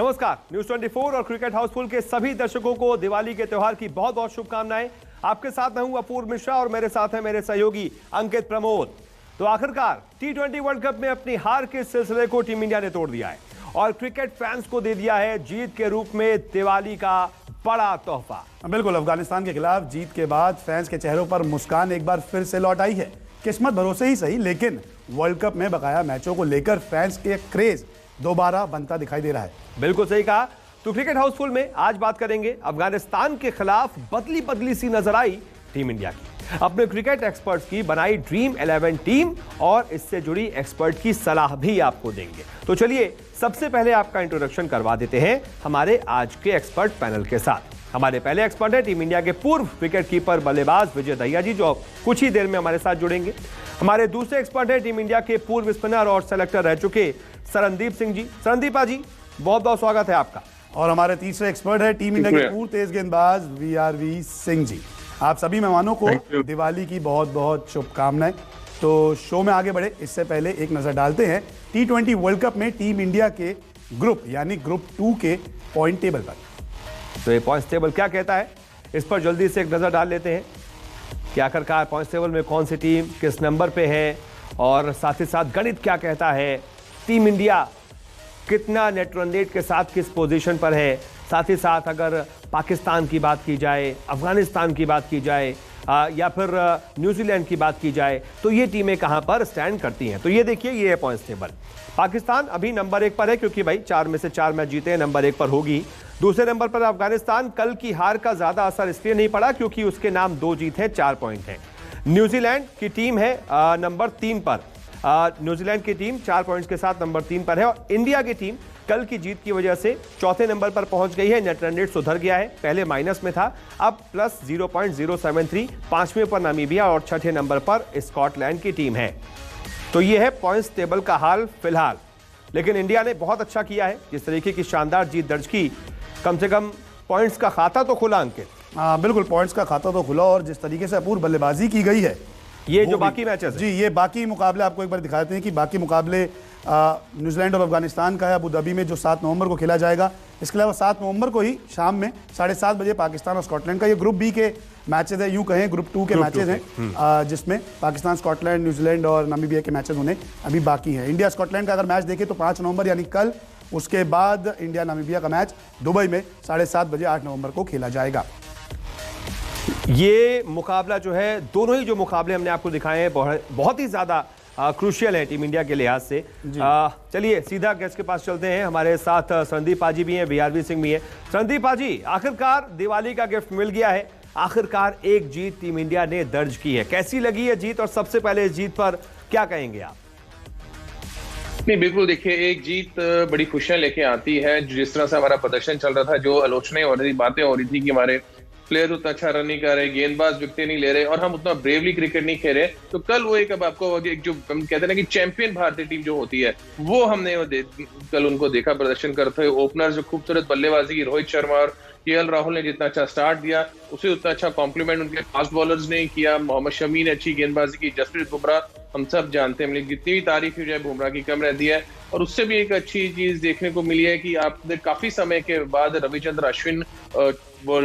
नमस्कार, न्यूज 24 और क्रिकेट हाउसफुल के सभी दर्शकों को दिवाली के त्योहार की बहुत बहुत शुभकामनाएं। आपके साथ मैं हूं अपूर्व मिश्रा और मेरे साथ है मेरे सहयोगी अंकित प्रमोद। तो आखिरकार T20 वर्ल्ड कप में अपनी हार के सिलसिले को टीम इंडिया ने तोड़ दिया है और क्रिकेट फैंस को दे दिया है जीत के रूप में दिवाली का बड़ा तोहफा। बिल्कुल, अफगानिस्तान के खिलाफ जीत के बाद फैंस के चेहरों पर मुस्कान एक बार फिर से लौट आई है। किस्मत भरोसे ही सही, लेकिन वर्ल्ड कप में बकाया मैचों को लेकर फैंस के क्रेज दोबारा बनता दिखाई दे रहा है। बिल्कुल सही कहा। तो क्रिकेट हाउसफुल में आज बात करेंगे अफगानिस्तान के खिलाफ बदली बदली सी नजर आई टीम इंडिया की, अपने क्रिकेट एक्सपर्ट्स की बनाई ड्रीम 11 टीम और इससे जुड़ी एक्सपर्ट की सलाह भी आपको देंगे। तो चलिए सबसे पहले आपका इंट्रोडक्शन करवा देते हैं हमारे आज के एक्सपर्ट पैनल के साथ। हमारे पहले एक्सपर्ट है टीम इंडिया के पूर्व विकेट कीपर बल्लेबाज विजय दहिया जी, जो कुछ ही देर में हमारे साथ जुड़ेंगे। हमारे दूसरे एक्सपर्ट है टीम इंडिया के पूर्व स्पिनर और सेलेक्टर रह चुके शरणदीप सिंह जी। शरणदीप जी, बहुत बहुत स्वागत है आपका। और हमारे तीसरे एक्सपर्ट है टीम इंडिया के पूर्व तेज गेंदबाज VRV सिंह जी। आप सभी मेहमानों को दिवाली की बहुत बहुत शुभकामनाएं। तो शो में आगे बढ़े इससे पहले एक नजर डालते हैं T20 वर्ल्ड कप में टीम इंडिया के ग्रुप यानी ग्रुप 2 के पॉइंट टेबल पर। तो ये पॉइंट टेबल क्या कहता है, इस पर जल्दी से एक नजर डाल लेते हैं कि आखिरकार पॉइंट टेबल में कौन सी टीम किस नंबर पे है और साथ ही साथ गणित क्या कहता है, टीम इंडिया कितना नेट रन रेट के साथ किस पोजीशन पर है। साथ ही साथ अगर पाकिस्तान की बात की जाए, अफगानिस्तान की बात की जाए या फिर न्यूजीलैंड की बात की जाए तो ये टीमें कहां पर स्टैंड करती हैं। तो ये देखिए, ये है पॉइंट्स टेबल। पाकिस्तान अभी नंबर 1 पर है क्योंकि भाई 4 में से 4 मैच जीते हैं, नंबर 1 पर होगी। दूसरे नंबर पर अफगानिस्तान, कल की हार का ज्यादा असर इसलिए नहीं पड़ा क्योंकि उसके नाम 2 जीत हैं, 4 पॉइंट हैं। न्यूजीलैंड की टीम है नंबर 3 पर। न्यूजीलैंड की टीम 4 पॉइंट्स के साथ नंबर 3 पर है और इंडिया की टीम कल की जीत की वजह से चौथे नंबर पर पहुंच गई है। नेट रन रेट सुधर गया है, पहले माइनस में था, अब प्लस 0.073। 5वें पर नामीबिया और छठे नंबर पर स्कॉटलैंड की टीम है। तो ये है पॉइंट्स टेबल का हाल फिलहाल। लेकिन इंडिया ने बहुत अच्छा किया है, जिस तरीके की शानदार जीत दर्ज की, कम से कम पॉइंट्स का खाता तो खुला अंकित। बिल्कुल, पॉइंट्स का खाता तो खुला और जिस तरीके से अपूर्व बल्लेबाजी की गई है, ये जो बाकी मैचेस जी, ये बाकी मुकाबले आपको एक बार दिखाते हैं कि बाकी मुकाबले न्यूजीलैंड और अफगानिस्तान का है अबू धाबी में, जो 7 नवंबर को खेला जाएगा। इसके अलावा 7 नवंबर को ही शाम में 7:30 बजे पाकिस्तान और स्कॉटलैंड का ये ग्रुप बी के मैचेस है, यूं कहें ग्रुप 2 के मैचेस हैं, जिसमें पाकिस्तान, स्कॉटलैंड, न्यूजीलैंड और नामीबिया के मैचेस होने अभी बाकी हैं। इंडिया स्कॉटलैंड का अगर मैच देखें तो 5 नवंबर यानी कल, उसके बाद इंडिया नामीबिया का मैच दुबई में 7:30 बजे 8 नवंबर को खेला जाएगा। ये मुकाबला जो है, दोनों ही जो मुकाबले हमने आपको दिखाए हैं बहुत ही ज्यादा क्रूशियल है टीम इंडिया के लिहाज से। चलिए सीधा गेस्ट के पास चलते हैं। हमारे साथ शरणदीप जी भी हैं, VRV सिंह भी हैं। शरणदीप जी, आखिरकार दिवाली का गिफ्ट मिल गया है, आखिरकार एक जीत टीम इंडिया ने दर्ज की है। कैसी लगी है जीत और सबसे पहले इस जीत पर क्या कहेंगे आप? नहीं, बिल्कुल देखिए, एक जीत बड़ी खुशियां लेके आती है। जिस तरह से हमारा प्रदर्शन चल रहा था, जो आलोचनाएं हो रही, बातें हो रही थी कि हमारे प्लेयर उतना अच्छा रन नहीं कर रहे, गेंदबाज विकेटें नहीं ले रहे और हम उतना ब्रेवली क्रिकेट नहीं खेल रहे, तो कल वो एक, अब आपको एक जो हम कहते हैं ना कि चैंपियन भारतीय टीम जो होती है, वो हमने कल उनको देखा प्रदर्शन करते हुए। ओपनर जो खूबसूरत बल्लेबाजी की, रोहित शर्मा और KL राहुल ने जितना अच्छा स्टार्ट दिया, उसे उतना अच्छा कॉम्प्लीमेंट उनके फास्ट बॉलर्स ने किया। मोहम्मद शमी ने अच्छी गेंदबाजी की। जसप्रीत बुमराह, हम सब जानते हैं, मतलब जितनी भी तारीफ की जाए बुमराह की कम रहती है। और उससे भी एक अच्छी चीज देखने को मिली है कि आपने काफी समय के बाद रविचंद्र अश्विन वो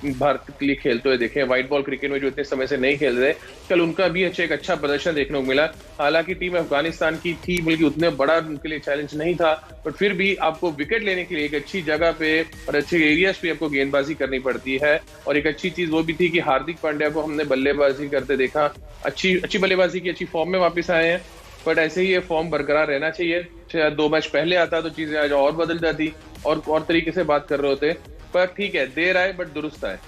भारत के लिए खेलते हुए देखे। व्हाइट बॉल क्रिकेट में जो इतने समय से नहीं खेल रहे, कल उनका भी एक अच्छा प्रदर्शन देखने को मिला। हालांकि टीम अफगानिस्तान की थी, बल्कि उतने बड़ा उनके लिए चैलेंज नहीं था, बट फिर भी आपको विकेट लेने के लिए एक अच्छी जगह पे और अच्छे एरियाज पे आपको गेंदबाजी करनी पड़ती है। और एक अच्छी चीज वो भी थी कि हार्दिक पांड्या को हमने बल्लेबाजी करते देखा, अच्छी बल्लेबाजी की, अच्छी फॉर्म में वापस आए हैं। बट ऐसे ही ये फॉर्म बरकरार रहना चाहिए। शायद 2 मैच पहले आता तो चीजें आज और बदल जाती और तरीके से बात कर रहे होते, पर ठीक है, देर आए बट दुरुस्त आए।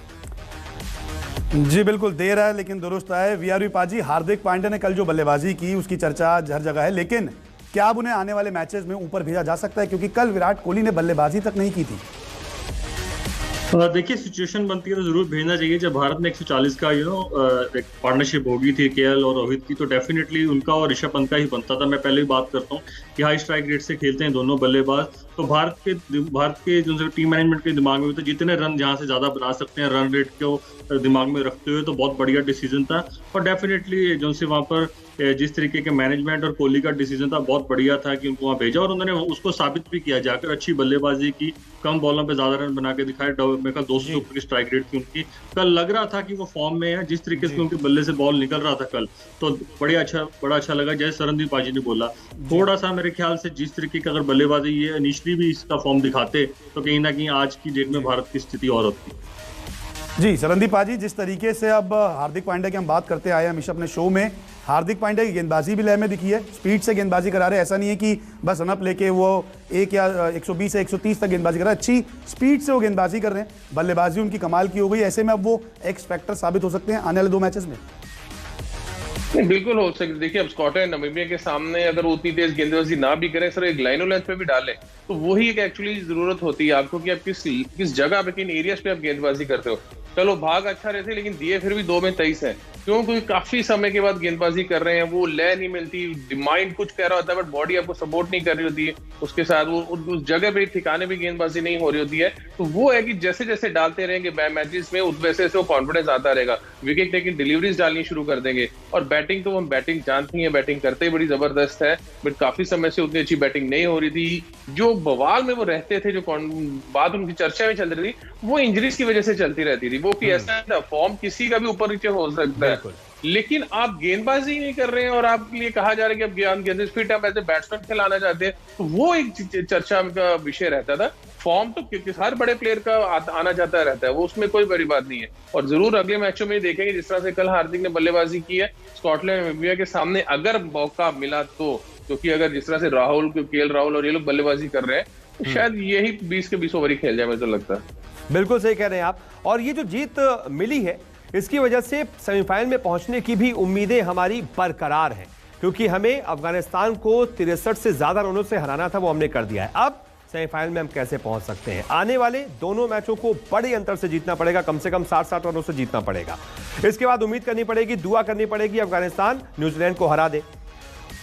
जी बिल्कुल, देर आए लेकिन दुरुस्त आए। VRV पाजी, हार्दिक पांड्या ने कल जो बल्लेबाजी की उसकी चर्चा हर जगह है, लेकिन क्या अब उन्हें आने वाले मैचेस में ऊपर भेजा जा सकता है? क्योंकि कल विराट कोहली ने बल्लेबाजी तक नहीं की थी। देखिए, सिचुएशन बनती है तो जरूर भेजना चाहिए। जब भारत में 140 का एक पार्टनरशिप होगी थी KL और रोहित की, तो डेफिनेटली उनका और ऋषभ पंत का ही बनता था। मैं पहले भी बात करता हूँ कि हाई स्ट्राइक रेट से खेलते हैं दोनों बल्लेबाज, तो भारत के जो टीम मैनेजमेंट के दिमाग में भी, तो जितने रन जहाँ से ज्यादा बना सकते हैं रन रेट को दिमाग में रखते हुए, तो बहुत बढ़िया डिसीजन था। और डेफिनेटली जो से वहाँ पर जिस तरीके के मैनेजमेंट और कोहली का डिसीजन था बहुत बढ़िया था कि उनको वहां भेजा, और उन्होंने उसको साबित भी किया, जाकर अच्छी बल्लेबाजी की, कम बॉलों पे ज्यादा रन बना के दिखाए। मेरे ख्याल 200 से ऊपर की स्ट्राइक रेट थी उनकी। कल लग रहा था कि वो फॉर्म में है, जिस तरीके से उनके बल्ले से बॉल निकल रहा था कल, तो बड़ा अच्छा लगा। जैसे सरनदीप पाजी ने बोला, थोड़ा सा मेरे ख्याल से जिस तरीके की अगर बल्लेबाजी ये इनिशियली भी इसका फॉर्म दिखाते तो कहीं ना कहीं आज की डेट में भारत की स्थिति और होती। जी सरनदीप पाजी, जिस तरीके से अब हार्दिक पांड्या की हम बात करते आए हमेशा अपने शो में, हार्दिक पांड्या की गेंदबाजी भी लय में दिखी है, स्पीड से गेंदबाजी करा रहे हैं। ऐसा नहीं है कि बस रनअप लेके वो 1 या 120 से 130 तक गेंदबाजी कर रहा है, अच्छी स्पीड से वो गेंदबाजी कर रहे हैं। बल्लेबाजी उनकी कमाल की हो गई। ऐसे में अब वो एक्स फैक्टर साबित हो सकते हैं आने वाले 2 मैचेस में। नहीं, बिल्कुल हो सकता है। देखिए, अब स्कॉटलैंड नामीबिया के सामने अगर वो उतनी तेज गेंदबाजी ना भी करें, सर एक लाइनो लेंथ पे भी डालें, तो वही एक एक्चुअली जरूरत होती है आपको कि आप किस जगह पे, किन एरियाज पे आप गेंदबाजी करते हो। चलो भाग अच्छा रहते, लेकिन दिए फिर भी 2 में 23 है, क्योंकि काफी समय के बाद गेंदबाजी कर रहे हैं, वो लय नहीं मिलती, माइंड कुछ कह रहा होता है बट बॉडी आपको सपोर्ट नहीं कर रही होती है, उसके साथ वो उस जगह पे ठिकाने पे गेंदबाजी नहीं हो रही होती है। तो वो है कि जैसे जैसे डालते रहेंगे मैचेस में, वैसे वैसे वो कॉन्फिडेंस आता रहेगा, विकेट टेकिंग डिलीवरीज डालनी शुरू कर देंगे। और बैटिंग तो हम बैटिंग जानती है, बैटिंग करते ही बड़ी जबरदस्त है, बट काफी समय से उतनी अच्छी बैटिंग नहीं हो रही थी। जो बवाल में वो रहते थे, जो बात उनकी चर्चा में चल रही थी, वो इंजरीज की वजह से चलती रहती थी। वो कि ऐसा था, फॉर्म किसी का भी ऊपर नीचे हो सकता है, लेकिन आप गेंदबाजी नहीं कर रहे हैं और आपके लिए कहा जा रहा है कि आप गेंद फिट आप ऐसे बैट्समैन खिलाना चाहते हैं, तो वो एक चर्चा का विषय रहता था। फॉर्म तो हर बड़े प्लेयर का आना जाता रहता है, वो उसमें कोई बड़ी बात नहीं है। और जरूर अगले मैचों में देखेंगे, जिस तरह से कल हार्दिक ने बल्लेबाजी की है स्कॉटलैंड नामीबिया के सामने, अगर मौका मिला तो, क्योंकि अगर जिस तरह से केएल राहुल और ये लोग बल्लेबाजी कर रहे हैं, तो शायद यही 20 के 20 ओवर ही खेल जाए, मुझे तो लगता है। बिल्कुल सही कह रहे हैं आप। और ये जो जीत मिली है, इसकी वजह से सेमीफाइनल में पहुंचने की भी उम्मीदें हमारी बरकरार हैं, क्योंकि हमें अफगानिस्तान को 63 से ज्यादा रनों से हराना था, वो हमने कर दिया है। अब सेमीफाइनल में हम कैसे पहुंच सकते हैं? आने वाले दोनों मैचों को बड़े अंतर से जीतना पड़ेगा, कम से कम 60-60 रनों से जीतना पड़ेगा। इसके बाद उम्मीद करनी पड़ेगी, दुआ करनी पड़ेगी अफगानिस्तान न्यूजीलैंड को हरा दे।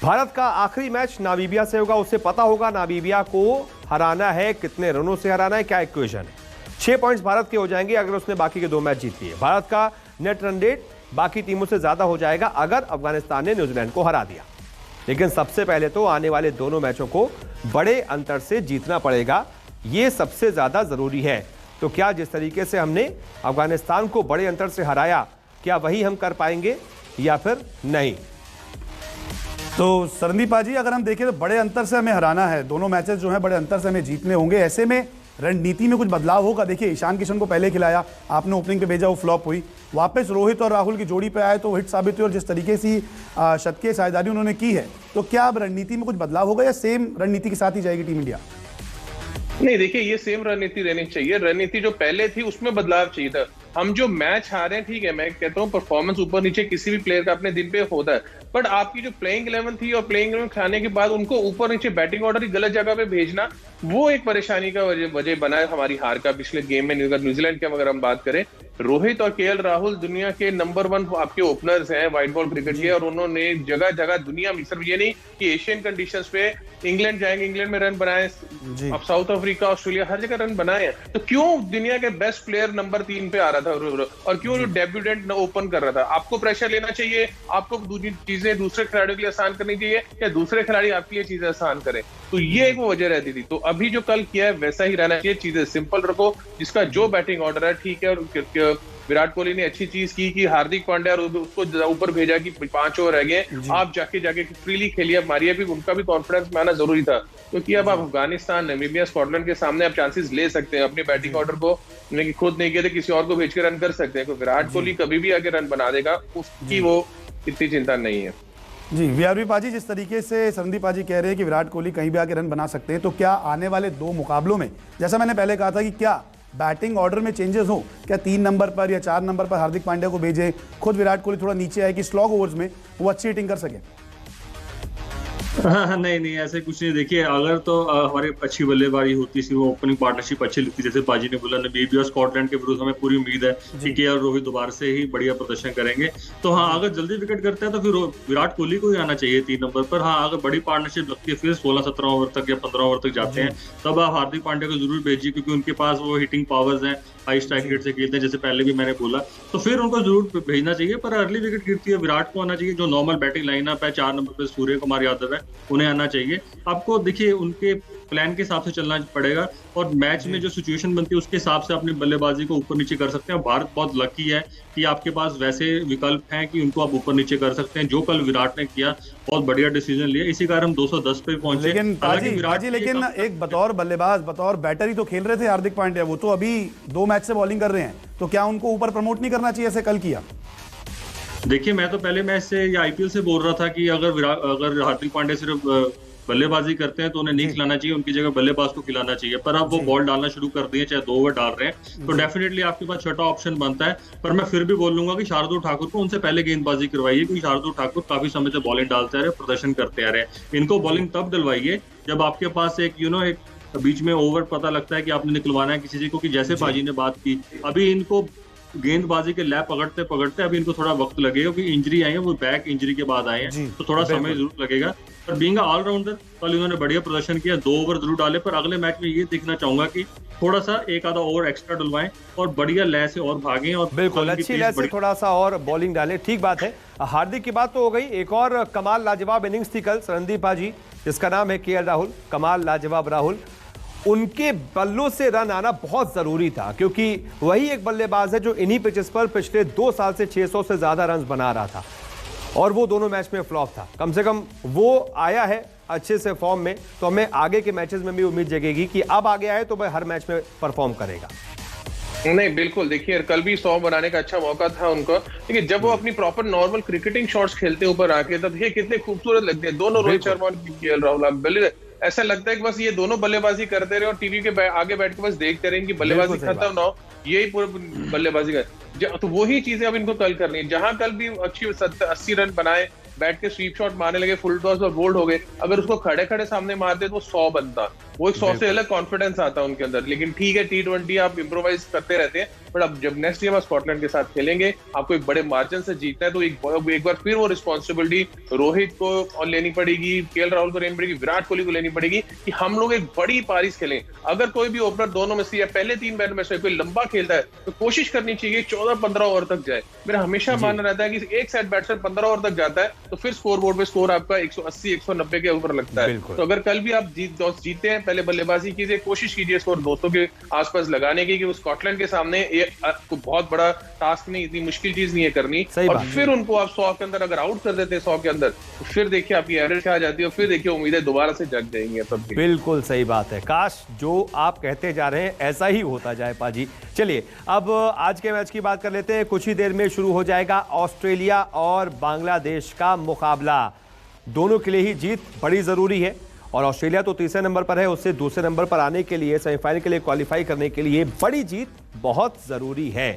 भारत का आखिरी मैच नामीबिया से होगा, उससे पता होगा नामीबिया को हराना है, कितने रनों से हराना है, क्या इक्वेशन है। 6 पॉइंट्स भारत के हो जाएंगे अगर उसने बाकी के 2 मैच जीत लिए। भारत का नेट रन रेट बाकी टीमों से ज्यादा हो जाएगा अगर अफगानिस्तान ने न्यूजीलैंड को हरा दिया। लेकिन सबसे पहले तो आने वाले दोनों मैचों को बड़े अंतर से जीतना पड़ेगा, यह सबसे ज्यादा जरूरी है। तो क्या जिस तरीके से हमने अफगानिस्तान को बड़े अंतर से हराया, क्या वही हम कर पाएंगे या फिर नहीं? तो सरनदीप पाजी, अगर हम देखें तो बड़े अंतर से हमें हराना है, दोनों मैचेस जो हैं बड़े अंतर से हमें जीतने होंगे। ऐसे में रणनीति में कुछ बदलाव होगा। देखिए, ईशान किशन को पहले खिलाया, आपने ओपनिंग पे भेजा, वो फ्लॉप हुई, वापस रोहित और राहुल की जोड़ी पे आए तो हिट साबित हुई, और जिस तरीके से शतकीय साझेदारी उन्होंने की है, तो क्या अब रणनीति में कुछ बदलाव होगा या सेम रणनीति के साथ ही जाएगी टीम इंडिया? नहीं, देखिए, ये सेम रणनीति रहनी चाहिए। रणनीति जो पहले थी उसमें बदलाव चाहिए था। हम जो मैच हारे हैं, ठीक है, मैं कहता हूँ परफॉर्मेंस ऊपर नीचे किसी भी प्लेयर का अपने दिन पे होता है, बट आपकी जो प्लेइंग 11 थी और प्लेइंग 11 खाने के बाद उनको ऊपर नीचे बैटिंग ऑर्डर की गलत जगह पे भेजना, वो एक परेशानी का वजह बना है हमारी हार का। पिछले गेम में न्यूजीलैंड की अगर हम बात करें, रोहित और केएल राहुल दुनिया के नंबर 1 आपके ओपनर्स हैं व्हाइट बॉल क्रिकेट के, और उन्होंने जगह जगह दुनिया में, सिर्फ ये नहीं कि एशियन कंडीशंस पे इंग्लैंड जाएंगे, इंग्लैंड में रन बनाए, अब साउथ अफ्रीका, ऑस्ट्रेलिया, हर जगह रन बनाए हैं, तो क्यों दुनिया के बेस्ट प्लेयर नंबर 3 पे आ रहा था, और क्यों जो डेब्यूटेंट ओपन कर रहा था? आपको प्रेशर लेना चाहिए, आपको चीजें दूसरे खिलाड़ियों के लिए आसान करनी चाहिए, या दूसरे खिलाड़ी आपके लिए चीजें आसान करें? तो ये एक वजह रहती थी। तो अभी जो कल किया है वैसा ही रहना चाहिए, चीजें सिंपल रखो, जिसका जो बैटिंग ऑर्डर है, ठीक है। और विराट कोहली ने अच्छी चीज की कि हार्दिक पांड्या उसको ऊपर भेजा कि 5 ओवर रह गए, आप जाके फ्रीली खेलिए, मारिए भी, उनका भी कॉन्फिडेंस में आना जरूरी था, क्योंकि अब आप अफगानिस्तान, नामीबिया, स्कॉटलैंड के सामने आप चांसेस ले सकते हैं। अपने बैटिंग ऑर्डर को खुद नहीं किए थे, किसी और को भेज के रन कर सकते हैं। तो विराट कोहली कभी भी आगे रन बना देगा, उसकी वो इतनी चिंता नहीं है। जी वीआरवी पाजी, जिस तरीके से संदीप पाजी कह रहे हैं कि विराट कोहली कहीं भी आके रन बना सकते हैं, तो क्या आने वाले 2 मुकाबलों में, जैसा मैंने पहले कहा था कि क्या बैटिंग ऑर्डर में चेंजेस हो, क्या 3 नंबर पर या 4 नंबर पर हार्दिक पांड्या को भेजें, खुद विराट कोहली थोड़ा नीचे आए कि स्लॉग ओवर्स में वो अच्छी हिटिंग कर सके? नहीं, ऐसे कुछ नहीं। देखिए, अगर तो हमारी अच्छी बल्लेबाजी होती थी, वो ओपनिंग पार्टनरशिप अच्छी लगती, जैसे पाजी ने बोला, नामीबिया और स्कॉटलैंड के विरुद्ध हमें पूरी उम्मीद है कि केएल रोहित दोबारा से ही बढ़िया प्रदर्शन करेंगे। तो हाँ, अगर जल्दी विकेट करते हैं तो फिर विराट कोहली को ही आना चाहिए 3 नंबर पर। हाँ, अगर बड़ी पार्टनरशिप लगती है, फिर 16-17 ओवर तक या 15 ओवर तक जाते हैं, तब आप हार्दिक पांड्या को जरूर भेजिए, क्योंकि उनके पास वो हिटिंग पावर्स हैं, हाई स्ट्राइक रेट से खेलते हैं, जैसे पहले भी मैंने बोला, तो फिर उनको जरूर भेजना चाहिए। पर अर्ली विकेट गिरती है विराट को आना चाहिए, जो नॉर्मल बैटिंग लाइनअप है, 4 नंबर पे सूर्य कुमार यादव है, उन्हें आना चाहिए। आपको देखिए उनके प्लान के हिसाब से चलना पड़ेगा और मैच में जो सिचुएशन बनती है उसके हिसाब से अपनी बल्लेबाजी को ऊपर नीचे कर सकते हैं। भारत बहुत लकी है कि आपके पास वैसे विकल्प हैं कि उनको आप ऊपर नीचे कर सकते हैं, जो कल विराट ने किया, बहुत बढ़िया डिसीजन लिया, इसी कारण हम 210 पे पहुंचे। लेकिन पाजी लेकिन एक बतौर बल्लेबाज, बतौर बैटर ही तो खेल रहे थे हार्दिक पांड्या, वो तो अभी 2 मैच से बॉलिंग कर रहे हैं, तो क्या उनको ऊपर प्रमोट नहीं करना चाहिए ऐसे कल किया? देखिए मैं तो पहले मैच से या आईपीएल से बोल रहा था कि अगर हार्दिक पांड्या सिर्फ बल्लेबाजी करते हैं तो उन्हें नहीं खिलाना चाहिए, उनकी जगह बल्लेबाज को खिलाना चाहिए। पर अब वो बॉल डालना शुरू कर दिए, चाहे 2 ओवर डाल रहे हैं, तो डेफिनेटली आपके पास छठा ऑप्शन बनता है। पर मैं फिर भी बोल लूंगा कि शार्दुल ठाकुर को उनसे पहले गेंदबाजी करवाइए, क्योंकि शार्दुल ठाकुर काफी समय से बॉलिंग डालते आ रहे, प्रदर्शन करते आ रहे। इनको बॉलिंग तब डलवाइए जब आपके पास एक एक बीच में ओवर पता लगता है कि आपने निकलवाना है किसी चीज को, कि जैसे पाजी ने बात की, अभी इनको गेंदबाजी के लैप पकड़ते पकड़ते अभी इनको थोड़ा वक्त लगेगा, क्योंकि इंजरी आई है, वो बैक इंजरी के बाद आए हैं, तो थोड़ा समय जरूर लगेगा। पर बीइंग ऑलराउंडर कल इन्होंने बढ़िया प्रदर्शन किया, 2 ओवर जरूर डाले, पर अगले मैच में ये देखना चाहूंगा कि थोड़ा सा एक आधा ओवर एक्स्ट्रा डलवाएं और बढ़िया लय से और भागें और बिल्कुल अच्छी लय से थोड़ा सा और बॉलिंग डालें। ठीक बात है, हार्दिक की बात तो हो गई। एक और कमाल लाजवाब इनिंग्स थी कल संदीप पाजी, जिसका नाम है केएल राहुल। कमाल लाजवाब राहुल, उनके बल्लों से रन आना बहुत जरूरी था, क्योंकि वही एक बल्लेबाज है जो इन्हीं पिचेस पर पिछले 2 साल से 600 से ज्यादा रन बना रहा था, और वो दोनों मैच में फ्लॉप था। कम से कम वो आया है अच्छे से फॉर्म में, तो हमें आगे के मैचेस में भी उम्मीद जगेगी कि अब आगे आए तो वह हर मैच में परफॉर्म करेगा। नहीं बिल्कुल, देखिए कल भी 100 बनाने का अच्छा मौका था उनको, लेकिन जब वो अपनी प्रॉपर नॉर्मल क्रिकेटिंग शॉट्स खेलते ऊपर आके, तब ये कितने खूबसूरत लगते हैं दोनों, रोहित शर्मा और केएल राहुल। ऐसा लगता है कि बस ये दोनों बल्लेबाजी करते रहे और टीवी के आगे बैठ के बस देखते रहे कि बल्लेबाजी खत्म ना हो, यही पूरे बल्लेबाजी का। तो वही चीजें अब इनको कल करनी है। जहां कल भी अच्छी 80 रन बनाए, बैठ के स्वीप शॉट मारने लगे, फुल टॉस और बोल्ड हो गए, अगर उसको खड़े खड़े सामने मारते तो 100 बनता, वो एक 100 से अलग कॉन्फिडेंस आता उनके अंदर। लेकिन ठीक है, T20 आप इम्प्रोवाइज करते रहते हैं, बट अब जब नेक्स्ट गेम आप स्कॉटलैंड के साथ खेलेंगे, आपको एक बड़े मार्जिन से जीतना है, तो एक बार फिर वो रिस्पॉन्सिबिलिटी रोहित को और लेनी पड़ेगी, केएल राहुल को लेनी पड़ेगी, विराट कोहली को लेनी पड़ेगी, कि हम लोग एक बड़ी पारीज खेलें। अगर कोई भी ओपनर दोनों में से या पहले 3 बैट में से कोई लंबा खेलता है, तो कोशिश करनी चाहिए 14-15 ओवर तक जाए। मेरा हमेशा मानना रहता है कि एक सेट बैट्समैन 15 ओवर तक जाता है, तो फिर स्कोर बोर्ड पे स्कोर आपका 180-190 के ऊपर लगता है। तो अगर कल भी आप जीते हैं, पहले बल्लेबाजी कीजिए, कोशिश कीजिए स्कोर 200 के आसपास लगाने की, कि वो स्कॉटलैंड के सामने आपको बहुत बड़ा टास्क नहीं, इतनी मुश्किल चीज नहीं है करनी। और फिर उनको आप 100 के अंदर अगर आउट कर देते हैं 100 के अंदर, तो फिर देखिए आपकी एवरेज आ जाती है, और फिर देखिए उम्मीदें दोबारा से जग जाएंगी। तब बिल्कुल सही बात है, काश जो आप कहते जा रहे हैं ऐसा ही होता जाए पाजी। चलिए अब आज के मैच की बात कर लेते हैं। कुछ ही देर में शुरू हो जाएगा ऑस्ट्रेलिया और बांग्लादेश का मुकाबला। दोनों के लिए ही जीत बड़ी जरूरी है, और ऑस्ट्रेलिया तो तीसरे नंबर पर है, उससे दूसरे नंबर पर आने के लिए, सेमीफाइनल के लिए क्वालिफाई करने के लिए बड़ी जीत बहुत जरूरी है।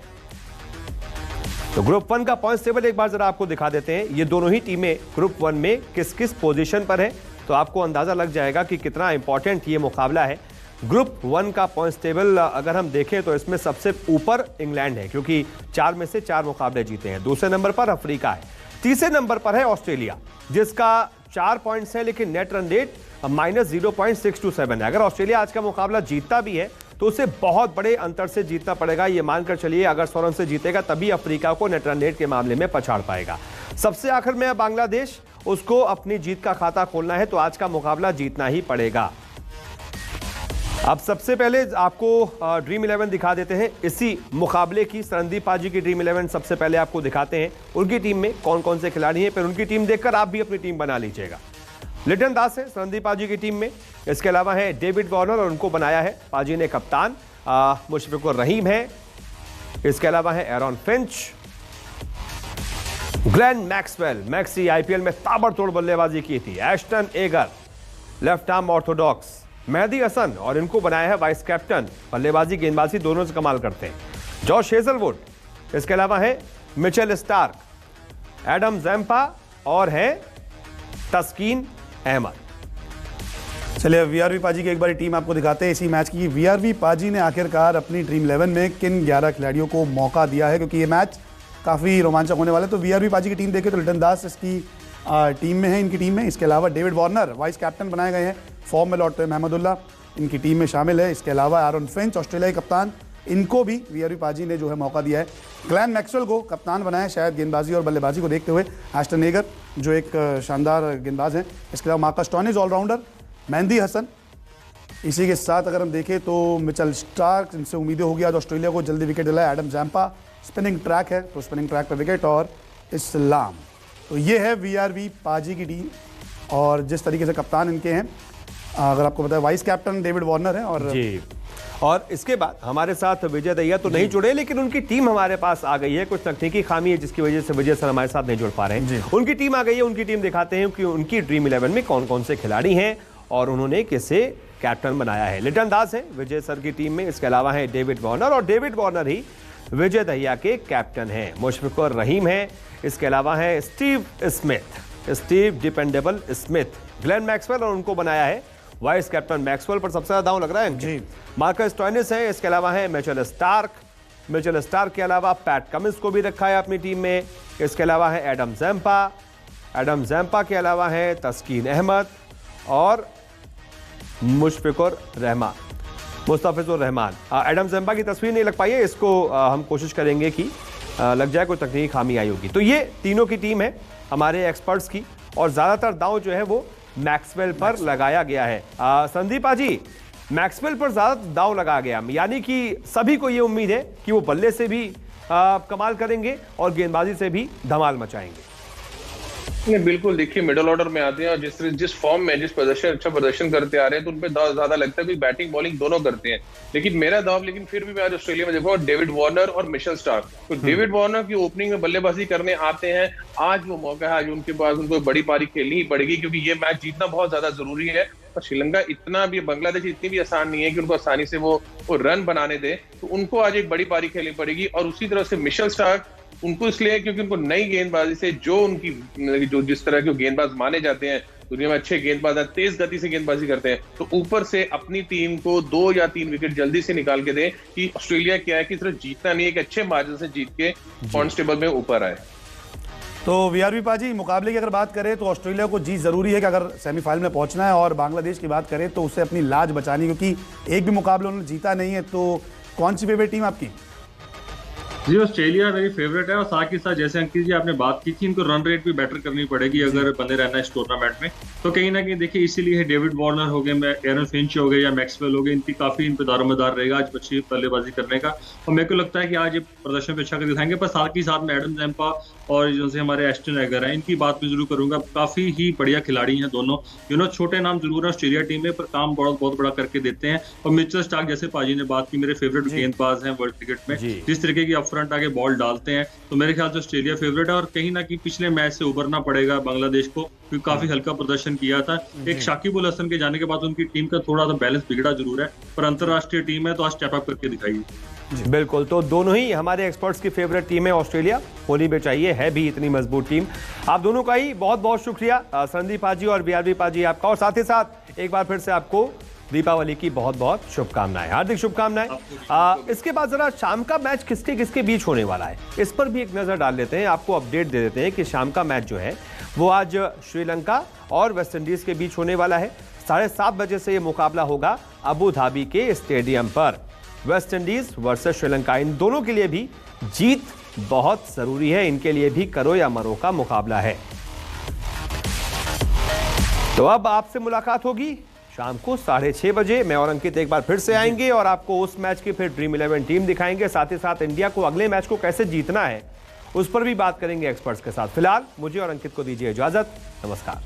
तो ग्रुप 1 का पॉइंट्स टेबल एक बार जरा आपको दिखा देते हैं। ये दोनों ही टीमें ग्रुप 1 में किस किस पोजीशन पर है, तो आपको अंदाजा लग जाएगा कि कितना इंपॉर्टेंट ये मुकाबला है। ग्रुप 1 का पॉइंट्स टेबल अगर हम देखें तो इसमें सबसे ऊपर इंग्लैंड है, क्योंकि 4 में से 4 मुकाबले जीते हैं। दूसरे नंबर पर अफ्रीका है, तीसरे नंबर पर है ऑस्ट्रेलिया, जिसका 4 पॉइंट्स है, लेकिन नेट रन रेट -0.627 है। अगर ऑस्ट्रेलिया आज का मुकाबला जीतता भी है तो उसे बहुत बड़े अंतर से जीतना पड़ेगा। ये मानकर चलिए अगर 100 रन से जीतेगा तभी अफ्रीका को नेट रन रेट के मामले में पछाड़ पाएगा। सबसे आखिर में बांग्लादेश, उसको अपनी जीत का खाता खोलना है, तो आज का मुकाबला जीतना ही पड़ेगा। अब सबसे पहले आपको ड्रीम 11 दिखा देते हैं इसी मुकाबले की। संदीप पाजी की ड्रीम 11 सबसे पहले आपको दिखाते हैं। उनकी टीम में कौन कौन से खिलाड़ी हैं, फिर उनकी टीम देखकर आप भी अपनी टीम बना लीजिएगा। लिटन दास है संदीप पाजी की टीम में, इसके अलावा है डेविड वार्नर और उनको बनाया है पाजी ने कप्तान। मुशफिकुर रहीम है, इसके अलावा है Aaron Finch, Glenn Maxwell, Maxi IPL में ताबड़तोड़ बल्लेबाजी की थी, Ashton Agar left arm orthodox, Mehdi Hasan और इनको बनाया है वाइस कैप्टन। बल्लेबाजी गेंदबाजी दोनों से कमाल करते हैं। जॉश हेजलवुड, इसके अलावा है मिचेल स्टार्क, एडम जैम्पा और है तस्कीन अहमद। चलिए वीआरवी पाजी की एक बार टीम आपको दिखाते हैं इसी मैच की। वीआरवी पाजी ने आखिरकार अपनी ड्रीम 11 में किन 11 खिलाड़ियों को मौका दिया है, क्योंकि ये मैच काफ़ी रोमांचक होने वाला है। तो वीआरवी पाजी की टीम देखें तो लिटन दास इसकी टीम में है, इनकी टीम में। इसके अलावा डेविड वार्नर वाइस कैप्टन बनाए गए हैं, फॉर्म में लौटते हैं महमदुल्लाह इनकी टीम में शामिल है। इसके अलावा एरॉन फिंच ऑस्ट्रेलिया के कप्तान, इनको भी वीआरवी पाजी ने जो है मौका दिया है। ग्लेन मैक्सवेल को कप्तान बनाया, शायद गेंदबाजी और बल्लेबाजी को देखते हुए। एस्टन एगर जो एक शानदार गेंदबाज हैं। इसके अलावा Marcus Stoinis allrounder, Mehdi Hasan. इसी के साथ अगर हम देखें तो मिचेल स्टार्क, इनसे उम्मीदें होगी आज ऑस्ट्रेलिया को जल्दी विकेट दिलाए। एडम जैम्पा स्पिनिंग ट्रैक है तो स्पिनिंग ट्रैक पर विकेट, और इस्लाम। तो ये है वीआरवी पाजी की टीम और जिस तरीके से कप्तान इनके हैं, अगर आपको पता है वाइस कैप्टन डेविड वार्नर है। और जी, और इसके बाद हमारे साथ विजय दहिया तो नहीं जुड़े, लेकिन उनकी टीम हमारे पास आ गई है। कुछ तकनीकी खामी है जिसकी वजह से विजय सर हमारे साथ नहीं जुड़ पा रहे हैं। उनकी टीम आ गई है, उनकी टीम दिखाते हैं कि उनकी ड्रीम 11 में कौन कौन से खिलाड़ी हैं और उन्होंने किसे कैप्टन बनाया है। लिटन दास है विजय सर की टीम में, इसके अलावा है डेविड वार्नर, और डेविड वार्नर ही विजय दहिया के कैप्टन हैं। मुशफिकुर रहीम है, इसके अलावा है Steve Smith, Steve dependable Smith, Glenn Maxwell, और उनको बनाया है वाइस कैप्टन। मैक्सवेल पर सबसे ज्यादा दांव लग रहा है जी। मार्कस स्टोइनिस है, इसके अलावा है मिचेल स्टार्क, मिचेल स्टार्क के अलावा पैट कमिंस को भी रखा है अपनी टीम में। इसके अलावा है एडम जैम्पा, एडम जैम्पा के अलावा है तस्कीन अहमद और मुशफिकुर रहमान, मुस्तफिजुर रहमान। एडम जैम्पा की तस्वीर नहीं लग पाई है, इसको हम कोशिश करेंगे कि लग जाए, कोई तकनीकी खामी आई होगी। तो ये तीनों की टीम है हमारे एक्सपर्ट्स की, और ज्यादातर दांव जो है वो मैक्सवेल पर लगाया गया है। संदीपा जी, मैक्सवेल पर ज्यादा दांव लगा गया, यानी कि सभी को ये उम्मीद है कि वो बल्ले से भी कमाल करेंगे और गेंदबाजी से भी धमाल मचाएंगे। नहीं, बिल्कुल। देखिए, मिडिल ऑर्डर में आते हैं और जिस फॉर्म में जिस अच्छा प्रदर्शन करते आ रहे हैं तो उनपे ज्यादा लगता है कि बैटिंग बॉलिंग दोनों करते हैं। लेकिन मेरा दाव, लेकिन फिर भी मैं आज ऑस्ट्रेलिया में देखूंगा डेविड वार्नर और मिचेल स्टार्क। तो डेविड वार्नर की ओपनिंग में बल्लेबाजी करने आते हैं, आज वो मौका है, आज उनके पास उनको बड़ी पारी खेलनी ही पड़ेगी, क्योंकि ये मैच जीतना बहुत ज्यादा जरूरी है। और श्रीलंका इतना भी, बांग्लादेश इतनी भी आसान नहीं है कि उनको आसानी से वो रन बनाने दे, तो उनको आज एक बड़ी पारी खेलनी पड़ेगी। और उसी तरह से मिचेल स्टार्क, उनको इसलिए क्योंकि उनको नई गेंदबाजी से जो उनकी जो जिस तरह के गेंदबाज माने जाते हैं दुनिया में, अच्छे गेंदबाज हैं, तेज गति से गेंदबाजी करते हैं, तो ऊपर से अपनी टीम को 2 या 3 विकेट जल्दी से निकाल के दें कि ऑस्ट्रेलिया क्या है कि सिर्फ जीतना नहीं, एक अच्छे मार्जिन से जीत के पॉइंट्स टेबल में ऊपर आए। तो वीआरवी पाजी, मुकाबले की अगर बात करें तो ऑस्ट्रेलिया को जीत जरूरी है कि अगर सेमीफाइनल में पहुंचना है, और बांग्लादेश की बात करें तो उसे अपनी लाज बचानी, क्योंकि एक भी मुकाबला उन्होंने जीता नहीं है। तो कौन सी फेवरेट टीम आपकी? जी, ऑस्ट्रेलिया मेरी फेवरेट है, और साथ ही साथ जैसे अंकित जी आपने बात की थी, इनको रन रेट भी बेटर करनी पड़ेगी अगर बने रहना इस टूर्नामेंट में। तो कहीं ना कहीं देखिए, इसीलिए डेविड वार्नर हो गए, एरन फिंच हो गए या मैक्सवेल हो गए, इनकी काफी इन पे दारोमदार रहेगा आज अच्छी बल्लेबाजी करने का। और मेरे को लगता है कि आज ये प्रदर्शन पे अच्छा कर दिखाएंगे। पर साथ ही साथ में एडम जैम्पा और जैसे हमारे एस्टन एगर हैं, इनकी बात भी जरूर करूंगा। काफी ही बढ़िया खिलाड़ी हैं दोनों। छोटे नाम जरूर है ऑस्ट्रेलिया टीम में, पर काम बहुत बड़ा करके देते हैं। और मिचेल स्टार्क, जैसे पाजी ने बात की, मेरे फेवरेट गेंदबाज हैं वर्ल्ड क्रिकेट में। जिस तरीके की अपफ्रंट आगे बॉल डालते हैं, तो मेरे ख्याल से ऑस्ट्रेलिया फेवरेट है। और कहीं ना कहीं पिछले मैच से उभरना पड़ेगा बांग्लादेश को, क्योंकि काफी हल्का प्रदर्शन किया था। एक शाकिब उल हसन के जाने के बाद उनकी टीम का थोड़ा सा बैलेंस बिगड़ा जरूर है, पर अंतरराष्ट्रीय टीम है तो आज स्टेप अप करके दिखाई। बिल्कुल, तो दोनों ही हमारे एक्सपर्ट्स की फेवरेट टीम है ऑस्ट्रेलिया, होनी भी चाहिए, है भी इतनी मजबूत टीम। आप दोनों का ही बहुत बहुत शुक्रिया, संदीप पाजी और वीआरवी पाजी आपका, और साथ ही साथ एक बार फिर से आपको दीपावली की बहुत बहुत शुभकामनाएं, हार्दिक शुभकामनाएं। इसके बाद जरा शाम का मैच किसके किसके बीच होने वाला है, इस पर भी एक नजर डाल लेते हैं, आपको अपडेट दे देते हैं कि शाम का मैच जो है वो आज श्रीलंका और वेस्ट इंडीज के बीच होने वाला है। 7:30 बजे से ये मुकाबला होगा अबू धाबी के स्टेडियम पर। वेस्ट इंडीज वर्सेस श्रीलंका, इन दोनों के लिए भी जीत बहुत जरूरी है, इनके लिए भी करो या मरो का मुकाबला है। तो अब आपसे मुलाकात होगी शाम को 6:30 बजे। मैं और अंकित एक बार फिर से आएंगे और आपको उस मैच की फिर ड्रीम 11 टीम दिखाएंगे, साथ ही साथ इंडिया को अगले मैच को कैसे जीतना है उस पर भी बात करेंगे एक्सपर्ट्स के साथ। फिलहाल मुझे और अंकित को दीजिए इजाजत, नमस्कार।